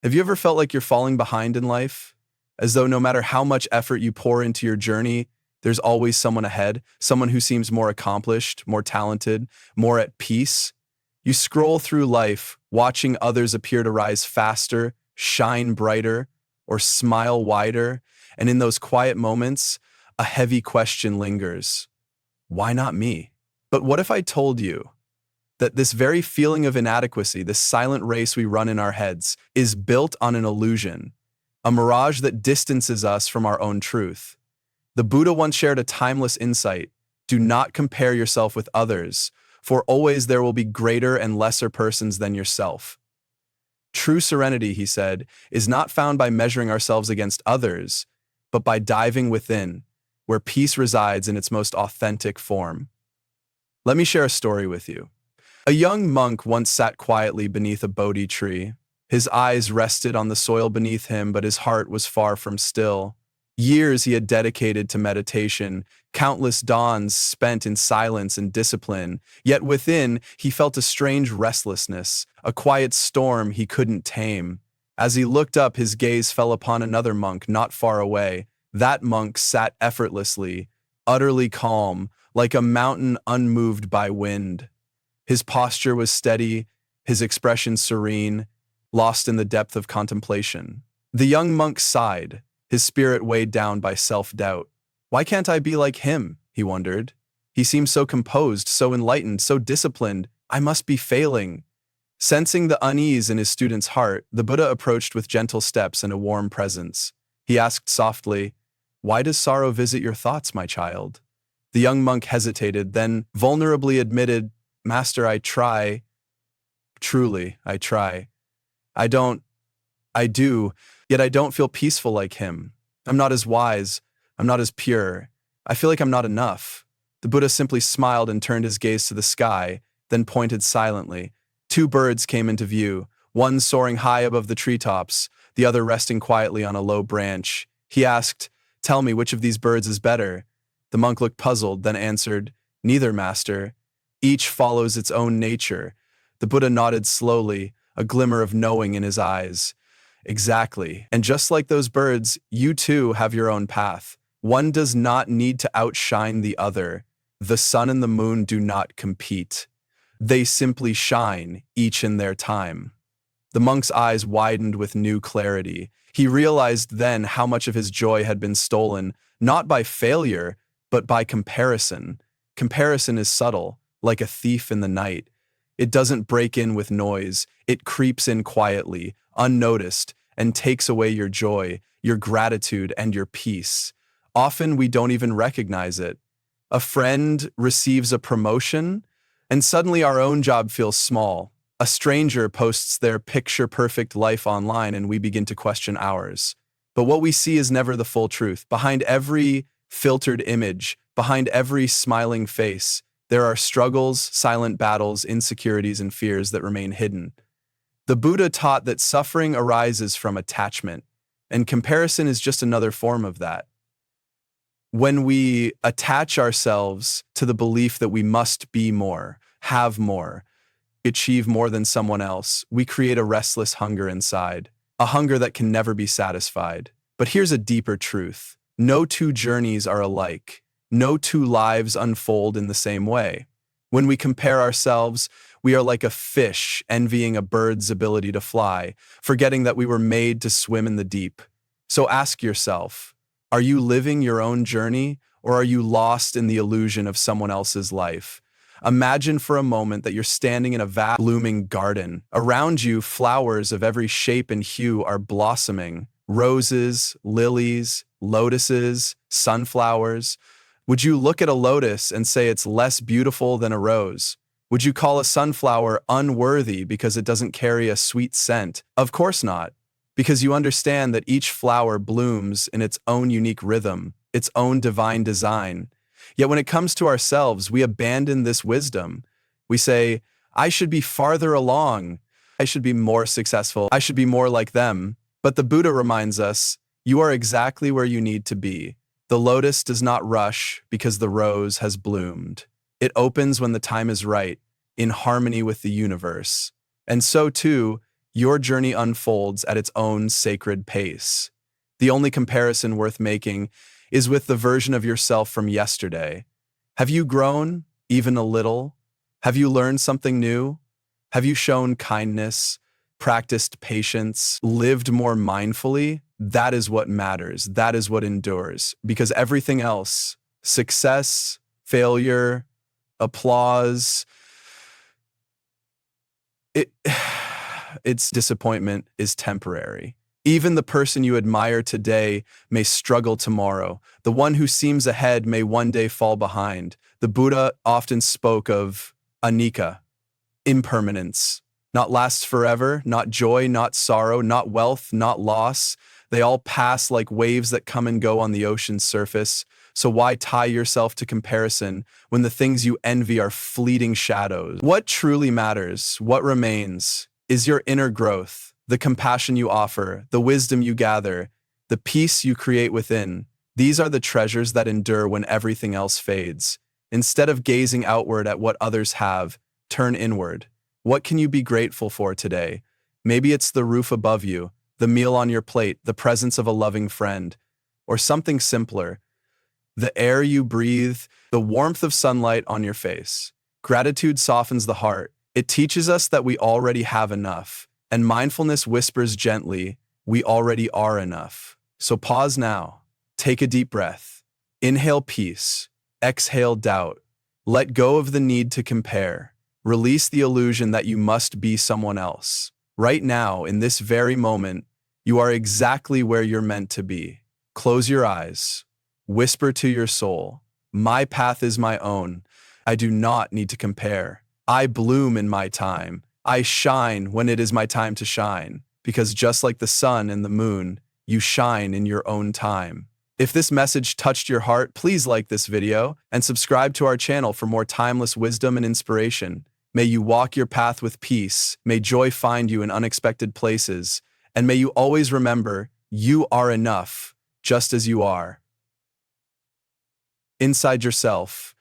Have you ever felt like you're falling behind in life? As though no matter how much effort you pour into your journey, there's always someone ahead, someone who seems more accomplished, more talented, more at peace. You scroll through life, watching others appear to rise faster, shine brighter, or smile wider, and in those quiet moments, a heavy question lingers. Why not me? But what if I told you that this very feeling of inadequacy, this silent race we run in our heads, is built on an illusion, a mirage that distances us from our own truth? The Buddha once shared a timeless insight: do not compare yourself with others, for always there will be greater and lesser persons than yourself. True serenity, he said, is not found by measuring ourselves against others, but by diving within, where peace resides in its most authentic form. Let me share a story with you. A young monk once sat quietly beneath a Bodhi tree. His eyes rested on the soil beneath him, but his heart was far from still. Years he had dedicated to meditation, countless dawns spent in silence and discipline, yet within he felt a strange restlessness, a quiet storm he couldn't tame. As he looked up, his gaze fell upon another monk not far away. That monk sat effortlessly, utterly calm, like a mountain unmoved by wind. His posture was steady, his expression serene, lost in the depth of contemplation. The young monk sighed, his spirit weighed down by self-doubt. Why can't I be like him? He wondered. He seems so composed, so enlightened, so disciplined. I must be failing. Sensing the unease in his student's heart, the Buddha approached with gentle steps and a warm presence. He asked softly, "Why does sorrow visit your thoughts, my child?" The young monk hesitated, then vulnerably admitted, "Master, I try. Truly, I try. I do, yet I don't feel peaceful like him. I'm not as wise. I'm not as pure. I feel like I'm not enough." The Buddha simply smiled and turned his gaze to the sky, then pointed silently. Two birds came into view, one soaring high above the treetops, the other resting quietly on a low branch. He asked, "Tell me, which of these birds is better?" The monk looked puzzled, then answered, "Neither, master. Each follows its own nature." The Buddha nodded slowly, a glimmer of knowing in his eyes. "Exactly. And just like those birds, you too have your own path. One does not need to outshine the other. The sun and the moon do not compete. They simply shine, each in their time." The monk's eyes widened with new clarity. He realized then how much of his joy had been stolen, not by failure, but by comparison. Comparison is subtle, like a thief in the night. It doesn't break in with noise. It creeps in quietly, unnoticed, and takes away your joy, your gratitude, and your peace. Often we don't even recognize it. A friend receives a promotion, and suddenly our own job feels small. A stranger posts their picture-perfect life online, and we begin to question ours. But what we see is never the full truth. Behind every filtered image, behind every smiling face, there are struggles, silent battles, insecurities, and fears that remain hidden. The Buddha taught that suffering arises from attachment, and comparison is just another form of that. When we attach ourselves to the belief that we must be more, have more, achieve more than someone else, we create a restless hunger inside, a hunger that can never be satisfied. But here's a deeper truth. No two journeys are alike. No two lives unfold in the same way. When we compare ourselves, we are like a fish envying a bird's ability to fly, forgetting that we were made to swim in the deep. So ask yourself, are you living your own journey, or are you lost in the illusion of someone else's life? Imagine for a moment that you're standing in a vast blooming garden. Around you, flowers of every shape and hue are blossoming. Roses, lilies, lotuses, sunflowers. Would you look at a lotus and say it's less beautiful than a rose? Would you call a sunflower unworthy because it doesn't carry a sweet scent? Of course not, because you understand that each flower blooms in its own unique rhythm, its own divine design. Yet when it comes to ourselves, we abandon this wisdom. We say, "I should be farther along. I should be more successful. I should be more like them." But the Buddha reminds us, you are exactly where you need to be. The lotus does not rush because the rose has bloomed. It opens when the time is right, in harmony with the universe. And so too, Your journey unfolds at its own sacred pace. The only comparison worth making is with the version of yourself from yesterday. Have you grown, even a little? Have you learned something new? Have you shown kindness, practiced patience, lived more mindfully? That is what matters. That is what endures. Because everything else, success, failure, applause, it, its disappointment is temporary. Even the person you admire today may struggle tomorrow. The one who seems ahead may one day fall behind. The Buddha often spoke of anicca, impermanence, not lasts forever, not joy, not sorrow, not wealth, not loss. They all pass like waves that come and go on the ocean's surface. So why tie yourself to comparison when the things you envy are fleeting shadows? What truly matters, what remains, is your inner growth, the compassion you offer, the wisdom you gather, the peace you create within. These are the treasures that endure when everything else fades. Instead of gazing outward at what others have, turn inward. What can you be grateful for today? Maybe it's the roof above you, the meal on your plate, the presence of a loving friend, or something simpler, the air you breathe, the warmth of sunlight on your face. Gratitude softens the heart. It teaches us that we already have enough, and mindfulness whispers gently, we already are enough. So pause now. Take a deep breath. Inhale peace. Exhale doubt. Let go of the need to compare. Release the illusion that you must be someone else. Right now, in this very moment, you are exactly where you're meant to be. Close your eyes. Whisper to your soul, my path is my own. I do not need to compare. I bloom in my time. I shine when it is my time to shine. Because just like the sun and the moon, you shine in your own time. If this message touched your heart, please like this video and subscribe to our channel for more timeless wisdom and inspiration. May you walk your path with peace. May joy find you in unexpected places. And may you always remember, you are enough, just as you are. Inside yourself.